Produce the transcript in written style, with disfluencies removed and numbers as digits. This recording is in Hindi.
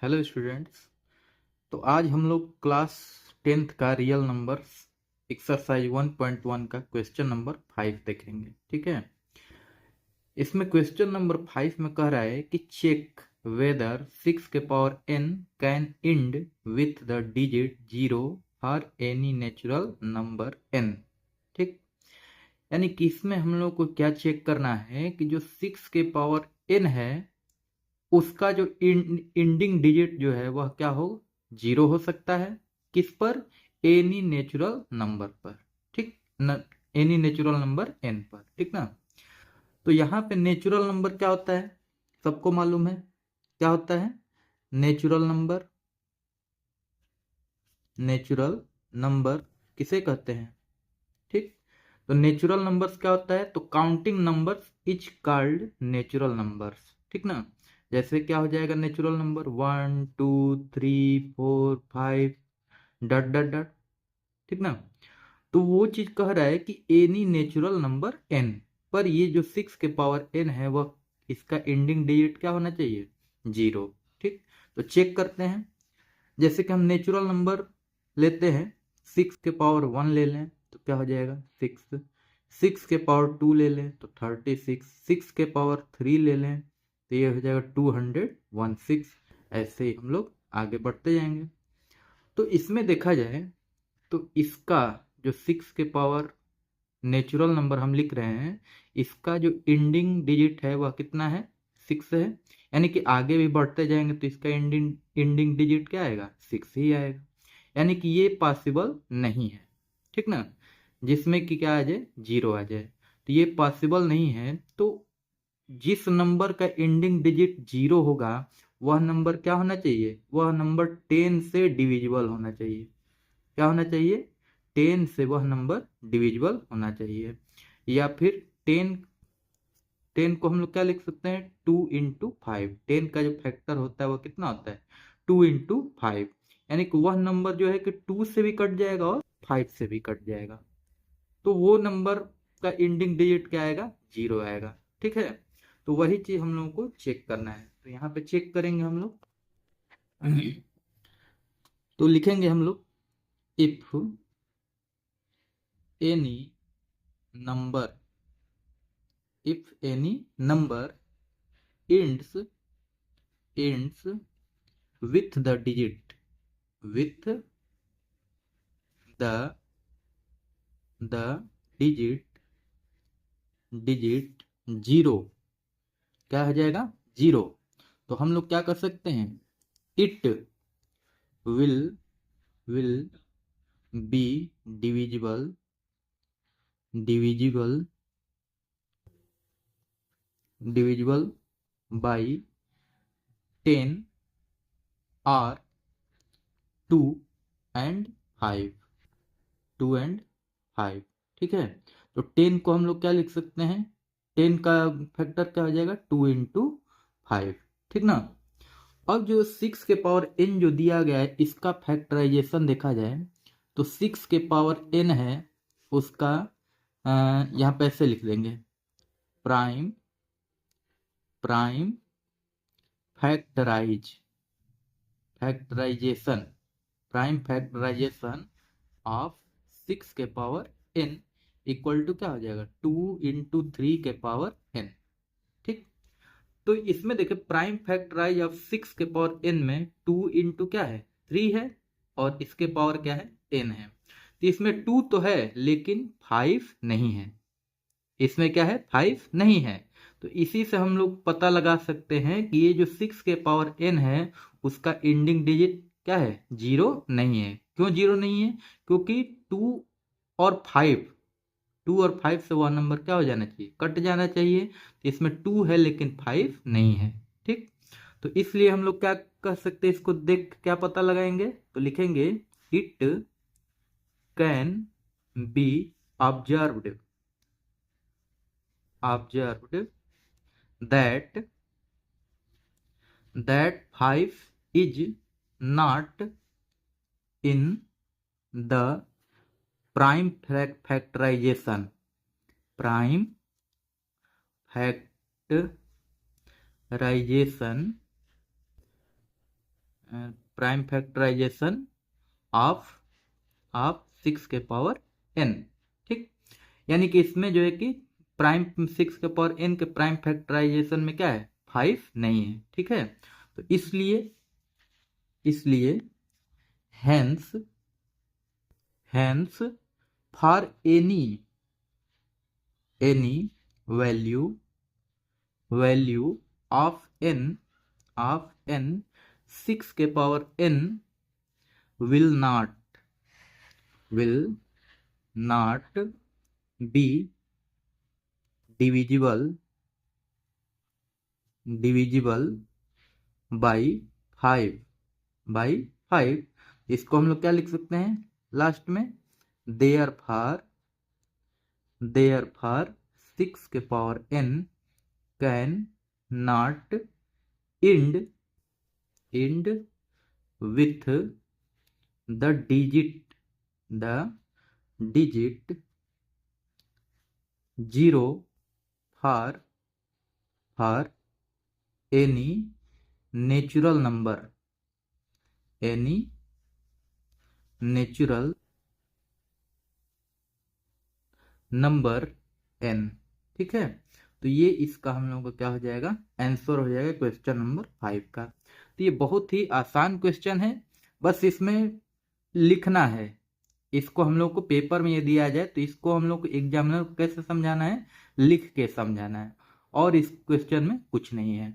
Hello students. तो आज हम लोग क्लास 10th का रियल नंबर एक्सरसाइज 1.1 का क्वेश्चन नंबर 5 देखेंगे। ठीक है, इसमें क्वेश्चन नंबर 5 में कह रहा है कि चेक वेदर 6 के power n can end with the digit 0 for any natural number n। ठीक, यानी कि इसमें हम लोग को क्या चेक करना है कि जो 6 के पावर n है उसका जो इंडिंग डिजिट जो है वह क्या हो, 0 हो सकता है। किस पर? एनी नेचुरल नंबर पर। ठीक न, एनी नेचुरल नंबर n पर। ठीक ना। तो यहाँ पे नेचुरल नंबर क्या होता है, सबको मालूम है क्या होता है नेचुरल नंबर। नेचुरल नंबर किसे कहते हैं? ठीक, तो नेचुरल नंबर्स क्या होता है, तो counting numbers is called natural numbers. ठीक ना। जैसे क्या हो जाएगा नेचुरल नंबर 1 2 3 4 5 डट डट डट। ठीक ना। तो वो चीज कह रहा है कि एनी नेचुरल नंबर n पर ये जो 6 के पावर n है वह इसका एंडिंग डिजिट क्या होना चाहिए, 0। ठीक, तो चेक करते हैं। जैसे कि हम नेचुरल नंबर लेते हैं, 6 के पावर 1 ले लें तो क्या हो जाएगा 6, 6 के पावर 2 ले लें तो 36, 6 के पावर 3 ले लें तो ये हो जाएगा 216। ऐसे ही हम लोग आगे बढ़ते जाएंगे। तो इसमें देखा जाए तो इसका जो 6 के पावर नेचुरल नंबर हम लिख रहे हैं, इसका जो एंडिंग डिजिट है वह कितना है, 6 है। यानी कि आगे भी बढ़ते जाएंगे तो इसका एंडिंग डिजिट क्या आएगा, 6 ही आएगा। यानी कि ये पॉसिबल नहीं है। ठीक ना, जिसमें कि क्या आ जाए, 0 आ जाए, तो ये पॉसिबल नहीं है। तो जिस नंबर का एंडिंग डिजिट 0 होगा वह नंबर क्या होना चाहिए, वह नंबर 10 से डिविजिबल होना चाहिए। क्या होना चाहिए, 10 से वह नंबर डिविजिबल होना चाहिए। या फिर 10 को हम लोग क्या लिख सकते हैं, 2 × 5। 10 का जो फैक्टर होता है वो कितना होता है, 2 × 5। यानी कि वह नंबर जो है कि 2 से भी कट जाएगा और 5 से भी कट जाएगा, तो वो नंबर का एंडिंग डिजिट क्या आएगा, 0 आएगा। ठीक है, तो वही चीज हम लोगों को चेक करना है। तो यहाँ पे चेक करेंगे हम लोग। तो लिखेंगे हम लोग, if any number, if any number ends with the digit, with the digit 0, क्या हो जाएगा, 0। तो हम लोग क्या कर सकते हैं, it will be divisible by 10 or 2 and 5, 2 and 5। ठीक है, तो 10 को हम लोग क्या लिख सकते हैं, 10 का फैक्टर क्या हो जाएगा, 2 × 5। ठीक ना। अब जो 6 के पावर n जो दिया गया है इसका फैक्टराइजेशन देखा जाए तो 6 के पावर n है उसका यहाँ पे ऐसे लिख देंगे, prime factorization prime factorization of 6 के पावर n इक्वल टू क्या हो जाएगा, 2 × 3 के पावर n। ठीक, तो इसमें देखिए प्राइम फैक्टराइज ऑफ 6 के पावर n में 2 × क्या है, 3 है, और इसके पावर क्या है, n है। तो इसमें 2 तो है लेकिन 5 नहीं है। इसमें क्या है, 5 नहीं है। तो इसी से हम लोग पता लगा सकते हैं कि ये जो 6 के पावर n है उसका एंडिंग डिजिट क्या है, 0 नहीं है। क्यों 0 नहीं है, क्योंकि 2 और 5 से वह नंबर क्या हो जाना चाहिए, कट जाना चाहिए। तो इसमें 2 है लेकिन 5 नहीं है। ठीक, तो इसलिए हम लोग क्या कह सकते हैं, इसको देख क्या पता लगाएंगे, तो लिखेंगे it can be observed that 5 is not in the prime factorization prime factorization of 6 के पावर n। ठीक, यानी कि इसमें जो है कि प्राइम 6 के पावर n के प्राइम फैक्टराइजेशन में क्या है, 5 नहीं है। ठीक है, तो इसलिए hence for any value of n 6 के power n will not be divisible by 5। इसको हम लोग क्या लिख सकते हैं लास्ट में, therefore 6 के power n can not end with the digit 0 for any natural number n। ठीक है, तो ये इसका हम लोगों का क्या हो जाएगा, आंसर हो जाएगा क्वेश्चन नंबर 5 का। तो ये बहुत ही आसान क्वेश्चन है, बस इसमें लिखना है। इसको हम लोग को पेपर में ये दिया जाए तो इसको हम लोग को एग्जामिनर को कैसे समझाना है, लिख के समझाना है, और इस क्वेश्चन में कुछ नहीं है।